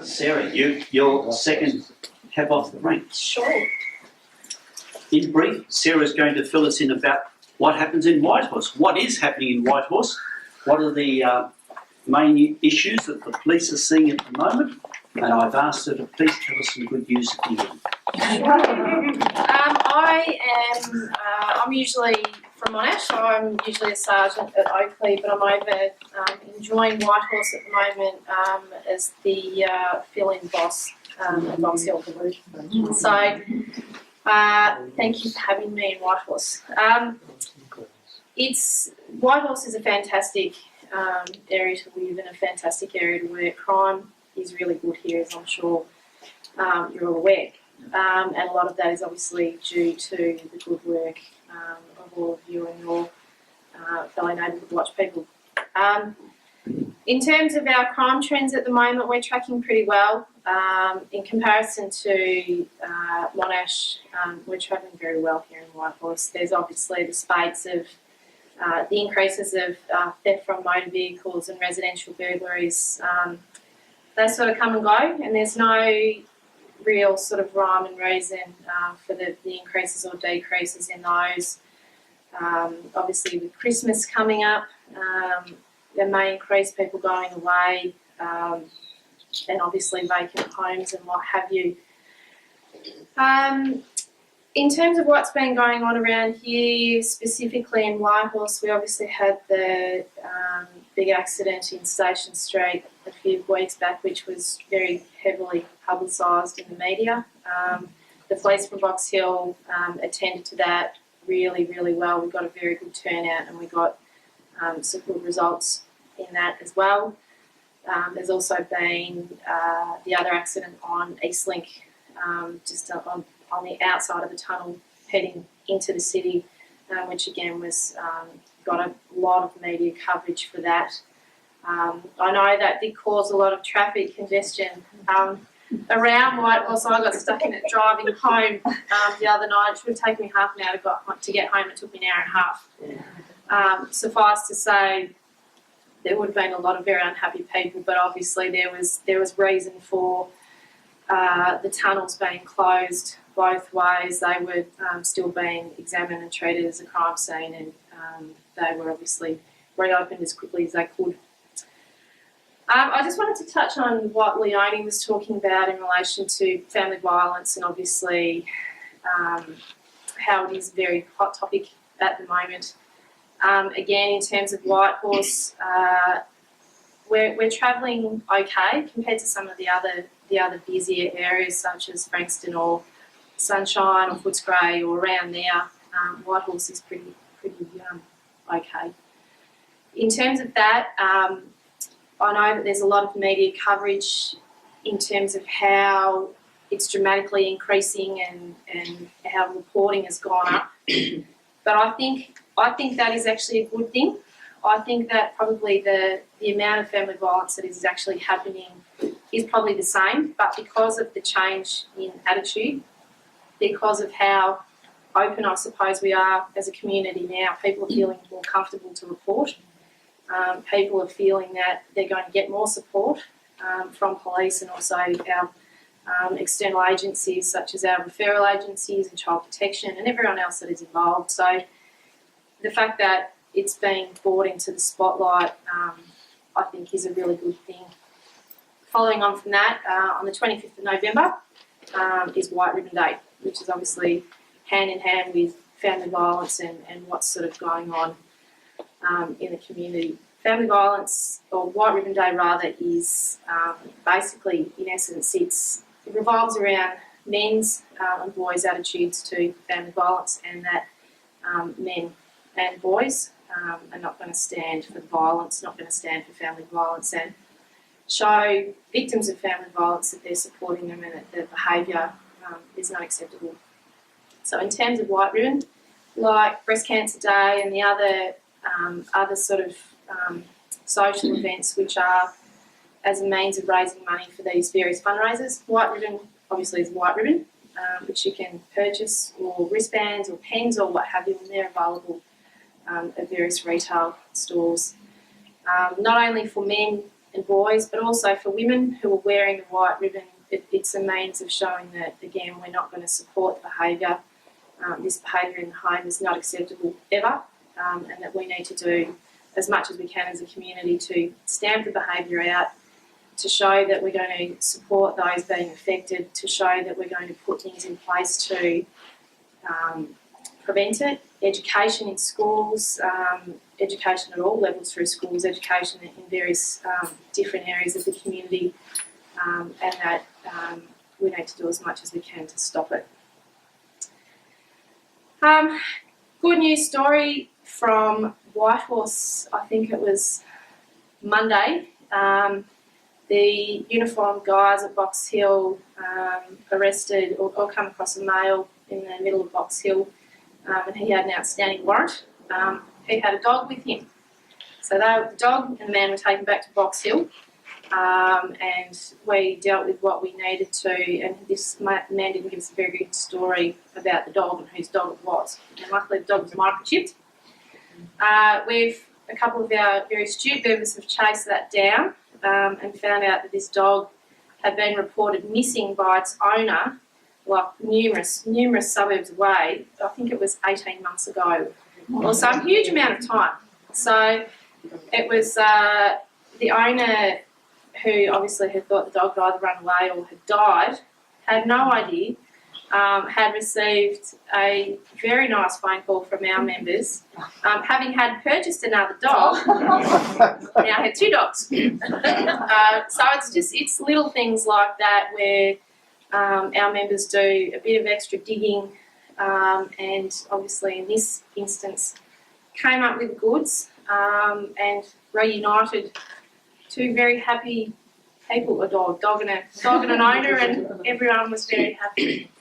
Sarah, your second cab off the rank. Sure. In brief, Sarah's going to fill us in about what happens in Whitehorse. What is happening in Whitehorse? What are the main issues that the police are seeing at the moment? And I've asked her to please tell us some good news at the end. I'm usually from Monash. I'm usually a sergeant at Oakley, but I'm over enjoying Whitehorse at the moment as the fill-in boss at Box Hill. So thank you for having me in Whitehorse. Whitehorse is a fantastic area to live in, a fantastic area to work. Crime is really good here, as I'm sure you're all aware. And a lot of that is obviously due to the good work of all of you and your fellow neighbourhood watch people. In terms of our crime trends at the moment, we're tracking pretty well. In comparison to Monash, we're travelling very well here in Whitehorse. There's obviously the spades of the increases of theft from motor vehicles and residential burglaries. They sort of come and go, and there's no real sort of rhyme and reason for the increases or decreases in those. Obviously with Christmas coming up, there may increase people going away, and obviously vacant homes and what have you. In terms of what's been going on around here, specifically in Whitehorse, we obviously had the big accident in Station Street a few weeks back, which was very heavily publicised in the media. The police from Box Hill attended to that really, really well. We got a very good turnout and we got some good results in that as well. There's also been the other accident on Eastlink, just on the outside of the tunnel heading into the city, which again was got a lot of media coverage for that. I know that did cause a lot of traffic congestion around Whitehorse. I got stuck in it driving home the other night. It would take me half an hour to get home. It took me an hour and a half. Suffice to say, there would have been a lot of very unhappy people, but obviously there was reason for the tunnels being closed both ways. They were still being examined and treated as a crime scene, and they were obviously reopened as quickly as they could. I just wanted to touch on what Leonie was talking about in relation to family violence, and obviously how it is a very hot topic at the moment. Again, in terms of Whitehorse, we're travelling okay compared to some of the other busier areas such as Frankston or Sunshine or Footscray or around there. Whitehorse is pretty okay. In terms of that, I know that there's a lot of media coverage in terms of how it's dramatically increasing and how reporting has gone up. But I think that is actually a good thing. I think that probably the amount of family violence that is actually happening is probably the same, but because of the change in attitude, because of how open I suppose we are as a community now, people are feeling more comfortable to report. People are feeling that they're going to get more support from police and also our external agencies such as our referral agencies and child protection and everyone else that is involved. So the fact that it's being brought into the spotlight, I think is a really good thing. Following on from that, on the 25th of November is White Ribbon Day, which is obviously hand in hand with family violence and what's sort of going on in the community. Family violence, or White Ribbon Day rather, is basically, in essence, it revolves around men's and boys' attitudes to family violence, and that men and boys are not going to stand for the violence, not going to stand for family violence, and show victims of family violence that they're supporting them and that their behaviour is not acceptable. So in terms of White Ribbon, like Breast Cancer Day and the other sort of social events which are as a means of raising money for these various fundraisers, White Ribbon obviously is White Ribbon, which you can purchase, or wristbands or pens or what have you, and they're available at various retail stores. Not only for men and boys, but also for women who are wearing the white ribbon. It's a means of showing that, again, we're not going to support the behaviour. This behaviour in the home is not acceptable ever, and that we need to do as much as we can as a community to stamp the behaviour out, to show that we're going to support those being affected, to show that we're going to put things in place to prevent it. Education in schools, education at all levels through schools, education in various different areas of the community, and that we need to do as much as we can to stop it. Good news story from Whitehorse, I think it was Monday. The uniformed guys at Box Hill arrested or come across a male in the middle of Box Hill, and he had an outstanding warrant. He had a dog with him. So the dog and the man were taken back to Box Hill, and we dealt with what we needed to, and this man didn't give us a very good story about the dog and whose dog it was. And luckily the dog was microchipped. A couple of our very astute members have chased that down and found out that this dog had been reported missing by its owner, like numerous suburbs away. I think it was 18 months ago, or some huge amount of time. So it was the owner, who obviously had thought the dog had either run away or had died, had no idea, had received a very nice phone call from our members, having had purchased another dog, now had two dogs. So it's little things like that where our members do a bit of extra digging, and obviously in this instance came up with the goods, and reunited two very happy people, a dog and an owner, and everyone was very happy.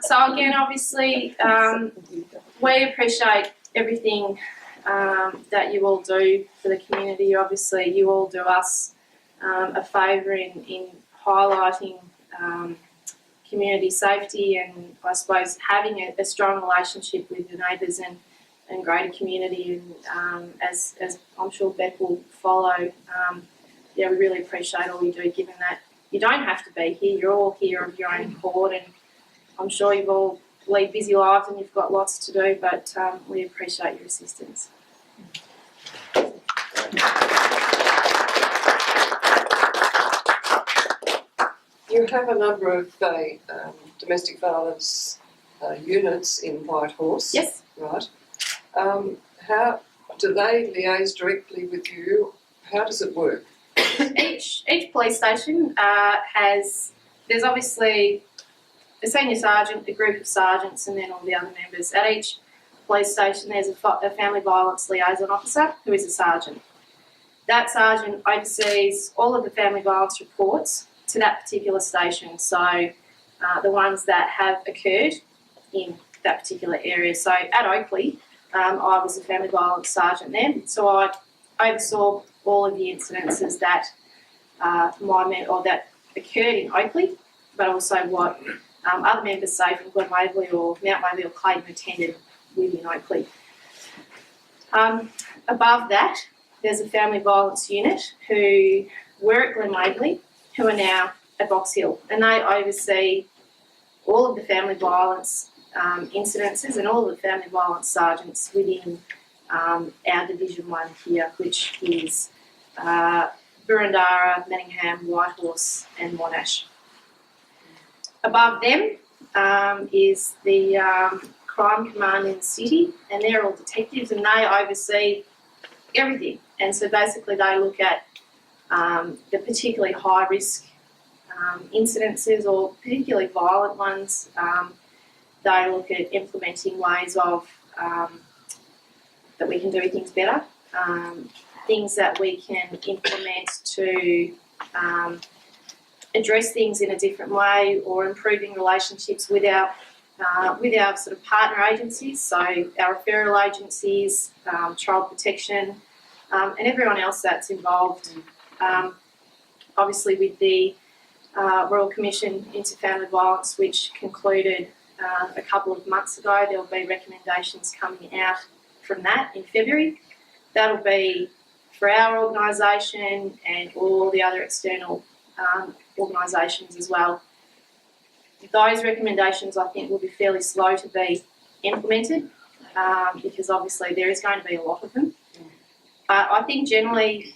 So again, obviously, we appreciate everything that you all do for the community. Obviously, you all do us a favour in highlighting community safety, and I suppose having a strong relationship with your neighbours and greater community, and as I'm sure Beck will follow, we really appreciate all you do, given that you don't have to be here, you're all here of your own accord, and I'm sure you've all lead busy lives and you've got lots to do, but we appreciate your assistance. You have a number of domestic violence units in Whitehorse. Yes. Right. How do they liaise directly with you? How does it work? Each police station there's obviously a senior sergeant, a group of sergeants, and then all the other members. At each police station there's a family violence liaison officer who is a sergeant. That sergeant oversees all of the family violence reports to that particular station, so the ones that have occurred in that particular area. So at Oakley, I was a family violence sergeant there, so I oversaw all of the incidences that that occurred in Oakley, but also what other members, say from Glen Waverley or Mount Waverley or Clayton, attended within Oakley. Above that, there's a family violence unit who were at Glen Waverley, who are now at Box Hill, and they oversee all of the family violence incidences and all of the family violence sergeants within our Division 1 here, which is Burundara, Manningham, Whitehorse and Monash. Above them is the crime command in the city, and they're all detectives and they oversee everything. And so basically they look at the particularly high risk incidences or particularly violent ones. They look at implementing ways of that we can do things better, things that we can implement to address things in a different way, or improving relationships with our sort of partner agencies, so our referral agencies, child protection, and everyone else that's involved. Obviously with the Royal Commission into Family Violence, which concluded a couple of months ago, there will be recommendations coming out from that in February. That'll be for our organisation and all the other external organisations as well. Those recommendations I think will be fairly slow to be implemented because obviously there is going to be a lot of them. I think generally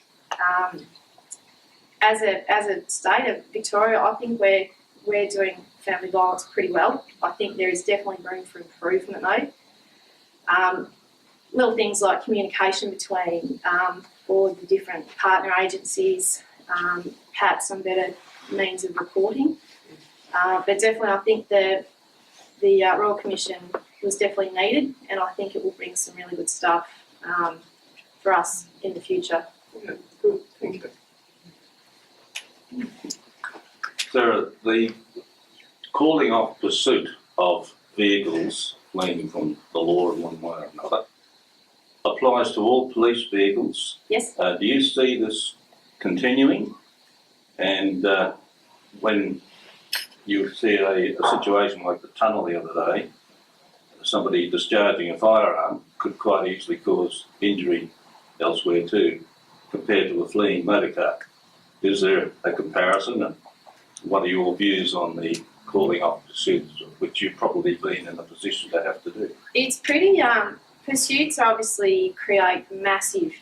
as a state of Victoria, I think we're doing family violence pretty well. I think there is definitely room for improvement though. Little things like communication between all of the different partner agencies, perhaps some better means of reporting. But definitely I think the Royal Commission was definitely needed, and I think it will bring some really good stuff for us in the future. Yeah, good, thank you. Sarah, the calling off pursuit of vehicles fleeing from the law in one way or another applies to all police vehicles. Yes. Do you see this continuing? And when you see a situation like the tunnel the other day, somebody discharging a firearm could quite easily cause injury elsewhere too, compared to a fleeing motor car. Is there a comparison, and what are your views on the calling off pursuits, which you've probably been in a position to have to do? It's pretty, pursuits obviously create massive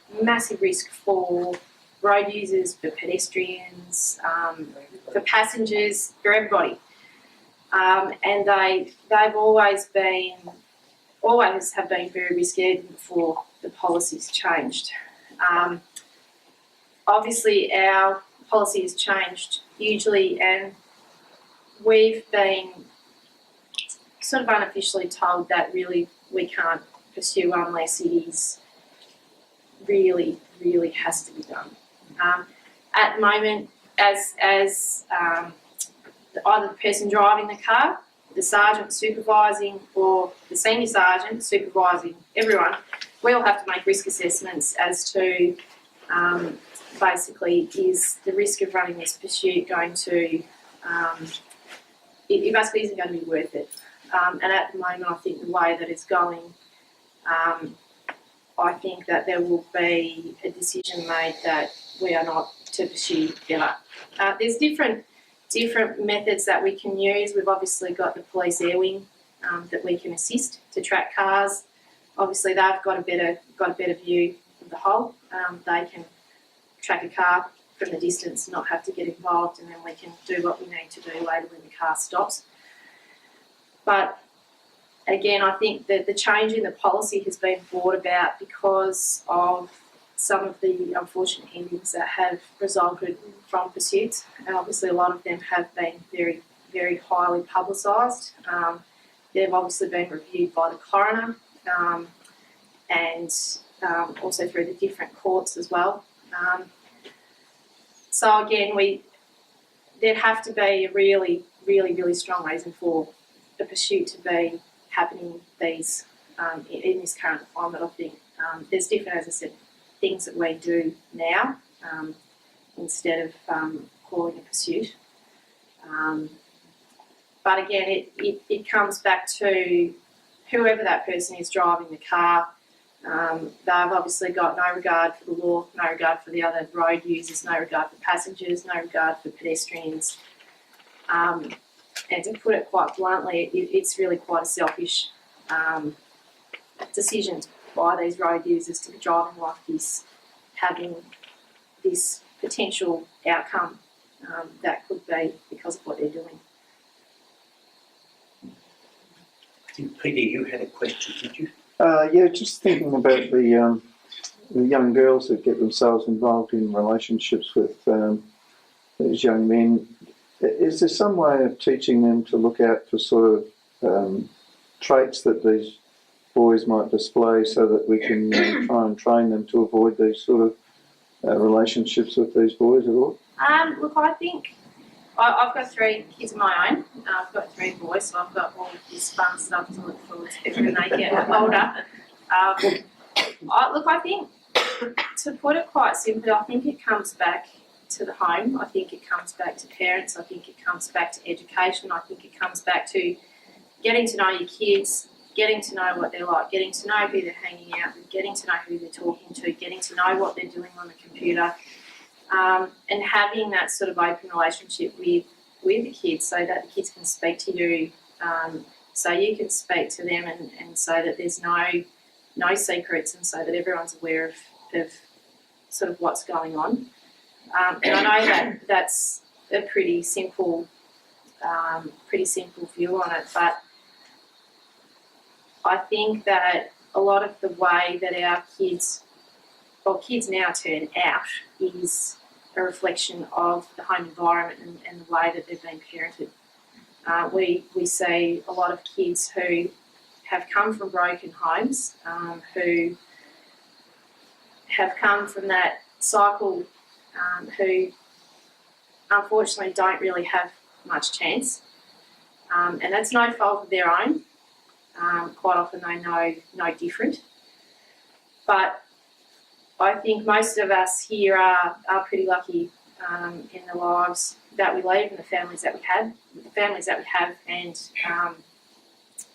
risk for road users, for pedestrians, for passengers, for everybody. And they've always have been very risky even before the policy's changed. Obviously our policy has changed hugely, and we've been sort of unofficially told that really we can't pursue unless it is really has to be done. At the moment, as either the person driving the car, the sergeant supervising, or the senior sergeant supervising everyone, we all have to make risk assessments as to basically, is the risk of running this pursuit going to, it basically isn't going to be worth it. And at the moment, I think the way that it's going, I think that there will be a decision made that we are not to pursue ever. There's different methods that we can use. We've obviously got the police air wing that we can assist to track cars. Obviously, they've got a better view of the whole. They can track a car from the distance, not have to get involved, and then we can do what we need to do later when the car stops. But again, I think that the change in the policy has been brought about because of some of the unfortunate endings that have resulted from pursuits, and obviously a lot of them have been very, very highly publicised. They've obviously been reviewed by the coroner and also through the different courts as well. So again, there'd have to be a really strong reason for the pursuit to be happening these in this current climate. I think there's different, as I said, things that we do now instead of calling a pursuit. But again, it comes back to whoever that person is driving the car. They've obviously got no regard for the law, no regard for the other road users, no regard for passengers, no regard for pedestrians. And to put it quite bluntly, it's really quite a selfish decision by these road users to be driving like this, having this potential outcome that could be because of what they're doing. I think, Peter, you had a question, did you? Yeah, just thinking about the young girls that get themselves involved in relationships with these young men. Is there some way of teaching them to look out for sort of traits that these boys might display so that we can try and train them to avoid these sort of relationships with these boys at all? Look, I think I've got 3 kids of my own. I've got 3 boys, so I've got all this fun stuff to look forward to when they get older. I think, to put it quite simply, I think it comes back to the home. I think it comes back to parents. I think it comes back to education. I think it comes back to getting to know your kids, getting to know what they're like, getting to know who they're hanging out with, getting to know who they're talking to, getting to know what they're doing on the computer, and having that sort of open relationship with the kids so that the kids can speak to you, so you can speak to them, and so that there's no secrets, and so that everyone's aware of sort of what's going on. And I know that that's a pretty simple view on it, but I think that a lot of the way that our kids now turn out is a reflection of the home environment and the way that they've been parented. We see a lot of kids who have come from broken homes, who have come from that cycle, who unfortunately don't really have much chance, and that's no fault of their own. Quite often they know no different, but I think most of us here are pretty lucky in the lives that we lead and the families that we have, and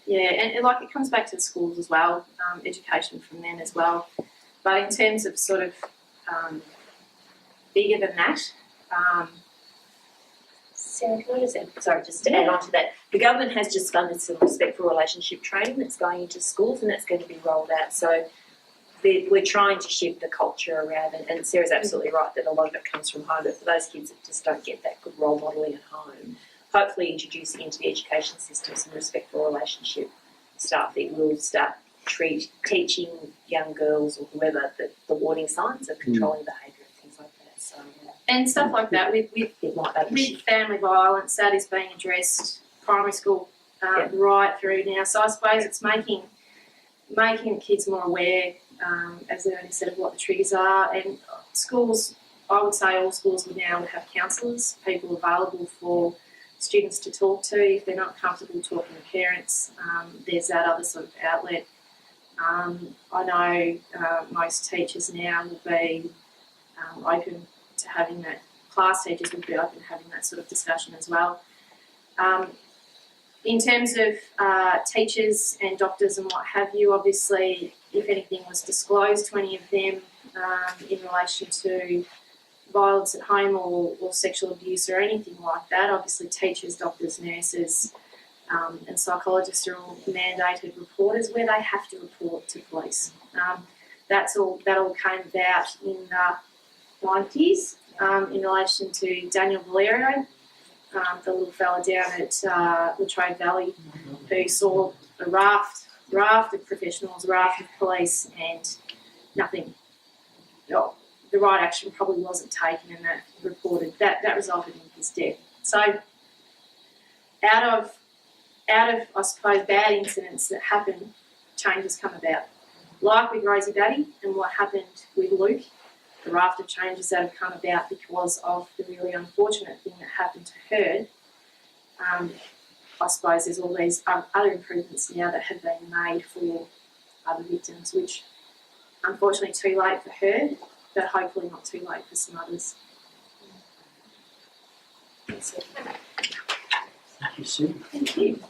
and like it comes back to the schools as well, education from them as well. But in terms of sort of bigger than that. Sarah, can I just to add on to that, the government has just funded some respectful relationship training that's going into schools, and that's going to be rolled out. So we're trying to shift the culture around, and Sarah's absolutely right that a lot of it comes from home, but for those kids that just don't get that good role modelling at home, hopefully introducing into the education system some respectful relationship stuff that will start teaching young girls or whoever the warning signs of controlling behaviour and things like that. So, and stuff like that with family violence, that is being addressed primary school right through now. So I suppose it's making kids more aware, as Ernie said, of what the triggers are. And schools, I would say all schools would now have counsellors, people available for students to talk to if they're not comfortable talking to parents. There's that other sort of outlet. I know most teachers now will be open to having that. Class teachers would be open to having that sort of discussion as well. In terms of teachers and doctors and what have you, obviously, if anything was disclosed to any of them in relation to violence at home or sexual abuse or anything like that, obviously teachers, doctors, nurses and psychologists are all mandated reporters where they have to report to police. That all came about in the 90s in relation to Daniel Valerio, the little fella down at Latrobe Valley, who saw a raft of professionals, a raft of police, and nothing. The right action probably wasn't taken, and that resulted in his death. So, out of I suppose bad incidents that happen, changes come about. Like with Rosie Batty and what happened with Luke, the raft of changes that have come about because of the really unfortunate thing that happened to her. I suppose there's all these other improvements now that have been made for other victims, which unfortunately too late for her, but hopefully not too late for some others. That's it. Thank you, Sue. Thank you.